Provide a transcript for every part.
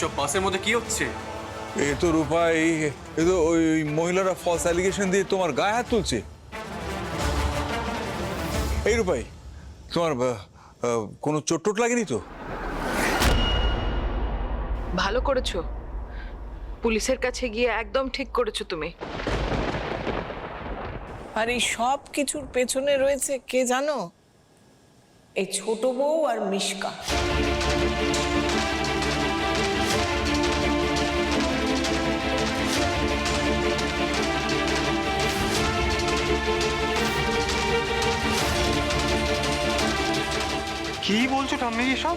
এইসব বাসের মধ্যে কি হচ্ছে? এ তো রূপা, এ তো ওই মহিলারা ফলস অ্যালিগেশন দিয়ে তোমার গায়ে হাত তুলছে। এই রূপাই, তোমার কোনো চোট টোট লাগেনি তো? ভালো করেছো, পুলিশের কাছে গিয়ে একদম ঠিক করেছো তুমি। আর এই সব কিছুর পেছনে রয়েছে কে জানো? এই ছোট বউ আর মিশকা। কি বলছো ঠাম্মি এসব?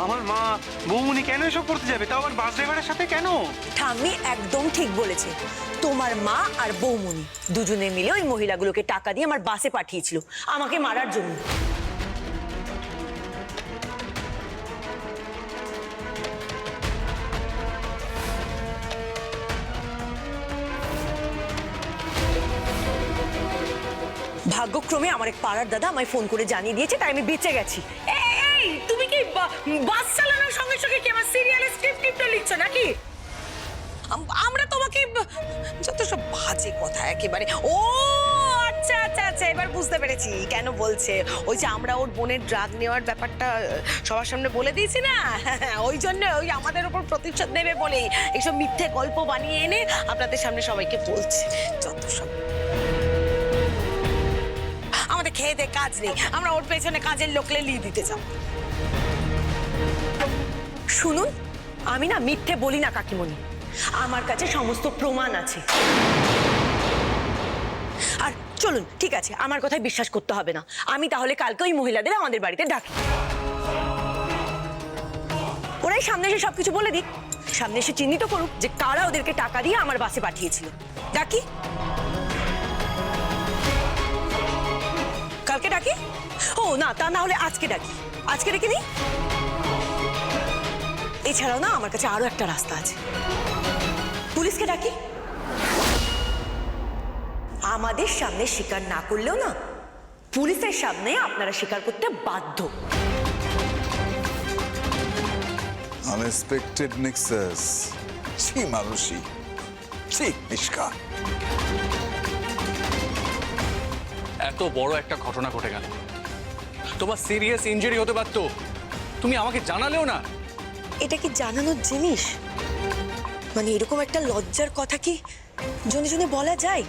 আমার মা বৌমনি কেন এসব করতে যাবে, তাও আবার বাস ড্রাইভারের সাথে কেন? ঠাম্মি একদম ঠিক বলেছে। তোমার মা আর বৌমনি দুজনে মিলে ওই মহিলাগুলোকে টাকা দিয়ে আমার বাসে পাঠিয়েছিল আমাকে মারার জন্য। ভাগ্যক্রমে আমার এক পাড়ার দাদা আমায় ফোন করে জানিয়ে দিয়েছে, তাই আমি বেঁচে গেছি। এই তুমি কি বাস চালানোর সঙ্গে সঙ্গে কি আমার সিরিয়ালের স্ক্রিপ্ট লিখছো নাকি? আমরা তোমাকে যত সব বাজে কথা একেবারে। ও আচ্ছা আচ্ছা আচ্ছা, এবার বুঝতে পেরেছি কেন বলছে। ওই যে আমরা ওর বোনের ড্রাগ নেওয়ার ব্যাপারটা সবার সামনে বলে দিয়েছি না, ওই জন্য ওই আমাদের উপর প্রতিশোধ নেবে বলে এইসব মিথ্যে গল্প বানিয়ে এনে আপনাদের সামনে সবাইকে বলছে। যত সব আমাদের খেয়ে দে কাজ নেই, আমরা ওর পেছনে কাজের লোকলে লিয়ে দিতে চাও। শুনুন, আমি না মিথ্যে বলি না কাকিমণি, আমার কাছে সমস্ত প্রমাণ আছে। আর চলুন, ঠিক আছে, আমার কথায় বিশ্বাস করতে হবে না। আমি তাহলে কালকে ওই মহিলাদের আমাদের বাড়িতে ডাকি, ওরাই সামনে এসে সবকিছু বলে দিক। সামনে এসে চিহ্নিত করুক যে কারা ওদেরকে টাকা দিয়ে আমার বাসে পাঠিয়েছিল। ডাকি? কালকে ডাকি? ও না, তা না হলে আজকে ডাকি। আজকে ডেকে দিই। এছাড়াও না আমার কাছে আরো একটা রাস্তা আছে। পুলিশকে ডাকি? আমাদের সামনে স্বীকার না করলেও না পুলিশের সামনে আপনারা স্বীকার করতে বাধ্য। Unexpected Nexus. সি মানসী, সি মিশকা। এত বড় একটা ঘটনা ঘটে গেল, তোমার সিরিয়াস ইনজুরি হতে পারতো, তুমি আমাকে জানালেও না। এটা কি জানানোর জিনিস? মানে এরকম একটা লজ্জার কথা কি জনে জনে বলা যায়?